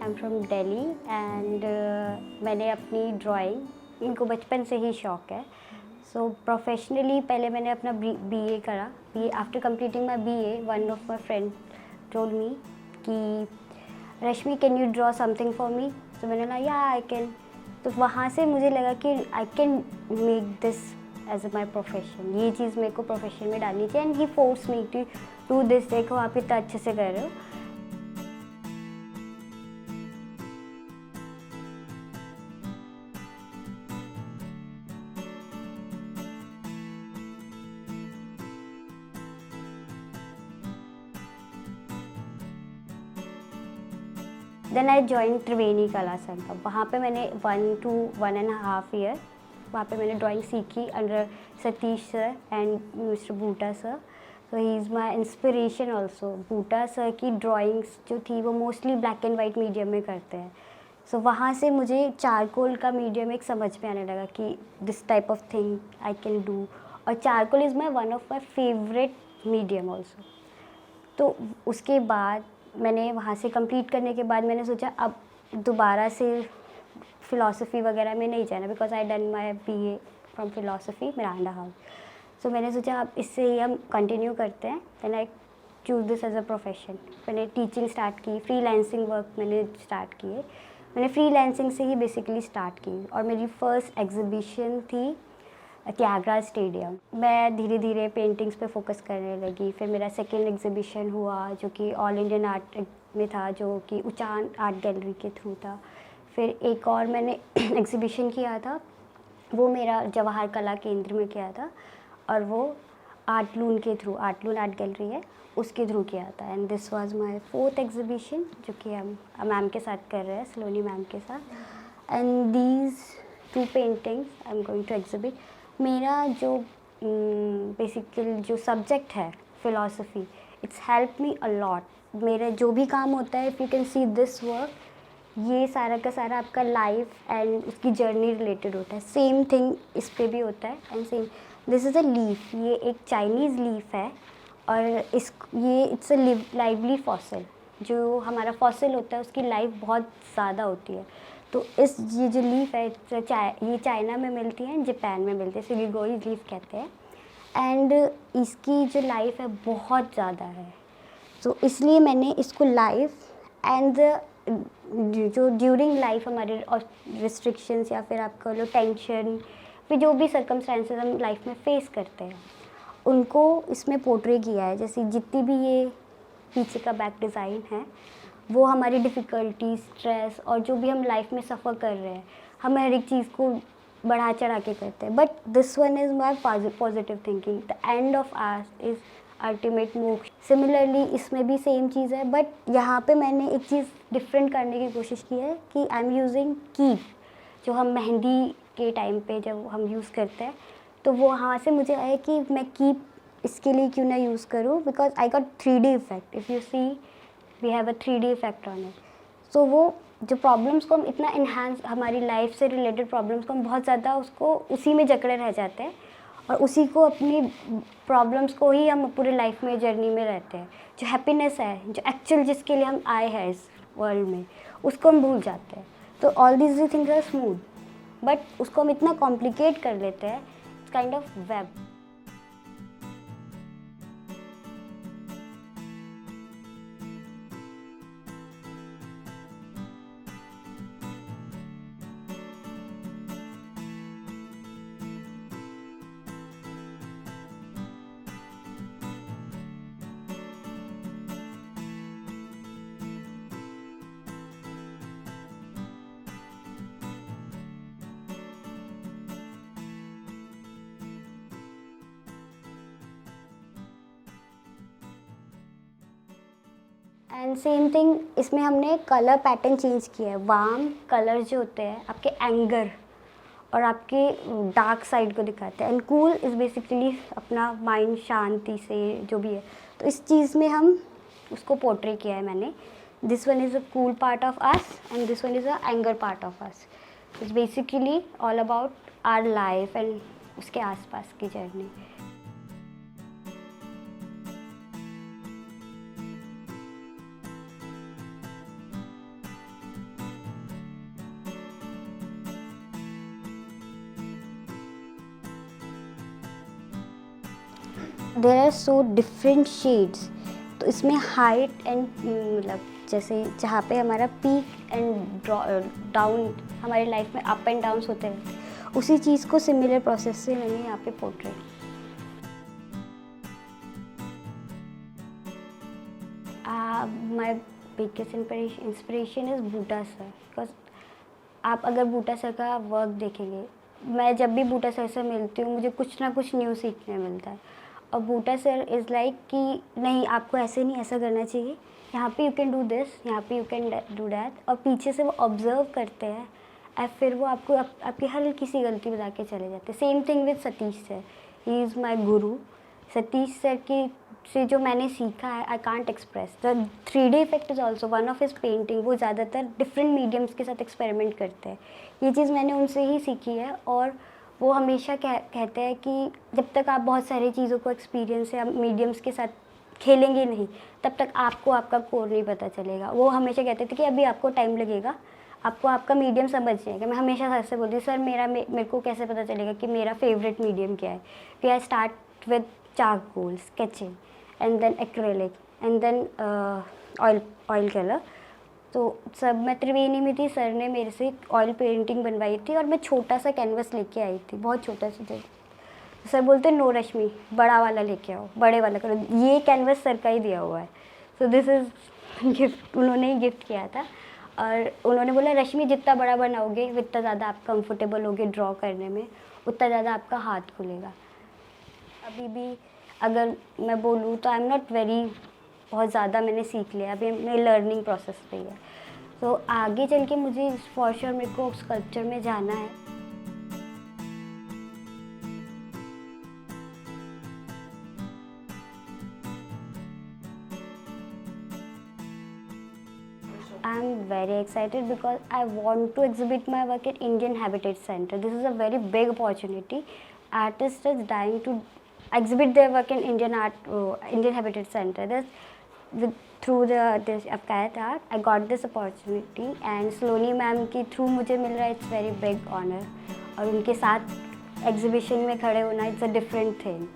Am from Delhi and मैंने अपनी drawing इनको बचपन से ही शौक़ है. सो प्रोफेशनली पहले मैंने अपना बीए करा. Be after completing my BA one of my friend told me कि Rashmi can you draw something for me. तो मैंने कहा या आई कैन. तो वहाँ से मुझे लगा कि I can make this as my profession. ये चीज़ मेरे को प्रोफेशन में डालनी चाहिए. And he force me to do this. देखो आप इतना अच्छे से कर रहे हो. देन आई जॉइन त्रिवेणी कला संघ. वहाँ पे मैंने 1 to 1.5 ईयर वहाँ पे मैंने ड्राइंग सीखी under Satish sir and mister Buta sir. So he is my inspiration also. Buta sir की ड्राइंग्स जो थी वो mostly black and white medium में करते हैं. सो वहाँ से मुझे चारकोल का मीडियम एक समझ में आने लगा कि this type of thing I can do. और charcoal is my one of my favourite medium also. तो उसके बाद मैंने वहाँ से कंप्लीट करने के बाद मैंने सोचा अब दोबारा से फ़िलासफ़ी वगैरह में नहीं जाना, because I done my BA from philosophy Miranda House. So मैंने सोचा अब इससे ही हम कंटिन्यू करते हैं. Then I choose this as a profession. मैंने टीचिंग स्टार्ट की. फ्रीलांसिंग वर्क मैंने स्टार्ट किए. मैंने फ्रीलांसिंग से ही बेसिकली स्टार्ट की. और मेरी फ़र्स्ट एग्ज़िबिशन थी त्यागराज स्टेडियम. मैं धीरे धीरे पेंटिंग्स पे फोकस करने लगी. फिर मेरा सेकेंड एग्ज़िबिशन हुआ जो कि ऑल इंडियन आर्ट में था, जो कि उचान आर्ट गैलरी के थ्रू था. फिर एक और मैंने एग्ज़िबिशन किया था, वो मेरा जवाहर कला केंद्र में किया था. और वो आर्टलून के थ्रू, आर्टलून आर्ट गैलरी है उसके थ्रू किया था. And this was my 4th exhibition जो कि हम मैम के साथ कर रहे हैं, सलोनी मैम के साथ. And these 2 paintings I am going to exhibit. मेरा जो बेसिकली जो सब्जेक्ट है philosophy, it's help me a lot. मेरा जो भी काम होता है, if you can see this work, ये सारा का सारा आपका लाइफ एंड उसकी जर्नी रिलेटेड होता है. सेम थिंग इस पे भी होता है. And same this is a leaf. ये एक चाइनीज़ लीफ है और ये इट्स अ लाइवली फॉसिल. जो हमारा फॉसिल होता है उसकी लाइफ बहुत ज़्यादा होती है. तो ये जो लीफ है ये चाइना में मिलती है, जापान में मिलती है. सिगिगोई लीफ कहते हैं. एंड इसकी जो लाइफ है बहुत ज़्यादा है. तो इसलिए मैंने इसको लाइफ एंड जो ड्यूरिंग लाइफ हमारे रिस्ट्रिक्शंस या फिर आप कह लो टेंशन, फिर जो भी सर्कमस्टेंसेस हम लाइफ में फेस करते हैं उनको इसमें पोर्ट्रे किया है. जैसे जितनी भी ये पीछे का बैक डिज़ाइन है वो हमारी डिफ़िकल्टी, स्ट्रेस और जो भी हम लाइफ में सफ़र कर रहे हैं, हम हर एक चीज़ को बढ़ा चढ़ा के करते हैं. But this one is my positive thinking. The end of art is ultimate मोक्ष. सिमिलरली इसमें भी सेम चीज़ है, बट यहाँ पे मैंने एक चीज़ डिफरेंट करने की कोशिश की है कि आई एम यूजिंग कीप. जो हम मेहंदी के टाइम पे जब हम यूज़ करते हैं तो वो वहाँ से मुझे आया कि मैं कीप इसके लिए क्यों ना यूज़ करूँ, because I got 3D effect. If you see we have a 3D effect on it. So वो जो प्रॉब्लम्स को हम इतना इन्हांस, हमारी लाइफ से रिलेटेड प्रॉब्लम्स को हम बहुत ज़्यादा उसको उसी में जकड़े रह जाते हैं और उसी को अपनी प्रॉब्लम्स को ही हम पूरे लाइफ में जर्नी में रहते हैं. जो हैप्पीनेस है, जो एक्चुअल जिसके लिए हम आए हैं इस वर्ल्ड में, उसको हम भूल जाते हैं. तो all these things are smooth, but उसको हम इतना कॉम्प्लिकेट कर लेते हैं. It's kind of web. And same thing इसमें हमने कलर पैटर्न चेंज किया है. वार्म कलर जो होते हैं आपके एंगर और आपके डार्क साइड को दिखाते हैं. एंड कूल इज़ बेसिकली अपना माइंड शांति से जो भी है. तो इस चीज़ में हम उसको पोर्ट्रे किया है मैंने. This one is a cool part of us and this one is a anger part of us. It's basically all about our life and उसके आसपास की जर्नी. There are so different shades. तो इसमें हाइट एंड मतलब जैसे जहाँ पे हमारा पीक एंड डाउन हमारी लाइफ में अप एंड डाउन्स होते रहते हैं, उसी चीज़ को सिमिलर प्रोसेस से मैंने यहाँ पे portrait. My biggest inspiration is Buta sir, because आप अगर बूटा सर का वर्क देखेंगे, मैं जब भी बूटा सर से मिलती हूँ मुझे कुछ ना कुछ न्यू सीखने मिलता है। और बूटा सर इज़ लाइक कि नहीं आपको ऐसे नहीं ऐसा करना चाहिए, यहाँ पे यू कैन डू दिस, यहाँ पे यू कैन डू दैट। और पीछे से वो ऑब्जर्व करते हैं और फिर वो आपको आपकी हल्की सी गलती बता के चले जाते हैं। Same thing with Satish sir, he is my Guru. Satish sir की से जो मैंने सीखा है I can't express. The 3D effect is also one of his painting. वो ज़्यादातर डिफरेंट मीडियम्स के साथ एक्सपेरिमेंट करते हैं, ये चीज़ मैंने उनसे ही सीखी है। और वो हमेशा कहते हैं कि जब तक आप बहुत सारी चीज़ों को एक्सपीरियंस या मीडियम्स के साथ खेलेंगे नहीं, तब तक आपको आपका कोर नहीं पता चलेगा। वो हमेशा कहते थे कि अभी आपको टाइम लगेगा, आपको आपका मीडियम समझ जाएगा। मैं हमेशा सर से बोलती हूँ, सर मेरे को कैसे पता चलेगा कि मेरा फेवरेट मीडियम क्या है। फिर I start with charcoal sketching and then acrylic and then oil colour. तो सब मैं त्रिवेणी में थी, सर ने मेरे से ऑयल पेंटिंग बनवाई थी और मैं छोटा सा कैनवस लेके आई थी, बहुत छोटा सा थे। सर बोलते नो रश्मि बड़ा वाला लेके आओ, बड़े वाला करो। ये कैनवस सर का ही दिया हुआ है, सो दिस इज़ गिफ्ट, उन्होंने ही गिफ्ट किया था। और उन्होंने बोला रश्मि जितना बड़ा बनाओगे उतना ज़्यादा आप कंफर्टेबल होगे ड्रॉ करने में, उतना ज़्यादा आपका हाथ खुलेगा। अभी भी अगर मैं बोलूँ तो आई एम नॉट वेरी, बहुत ज़्यादा मैंने सीख लिया, अभी मेरे लर्निंग प्रोसेस पे ही है। तो आगे चल के मुझे फॉर श्योर मेरे को स्कल्पचर में जाना है। I am very excited because I want to exhibit my work at Indian Habitat Center. This is a very big opportunity. Artists are dying to exhibit their work in Indian Habitat Center. Through this Apkayat Art, I got this opportunity and Saloni ma'am के through मुझे मिल रहा है। It's very big honour. और उनके साथ exhibition में खड़े होना इट्स अ डिफरेंट थिंग।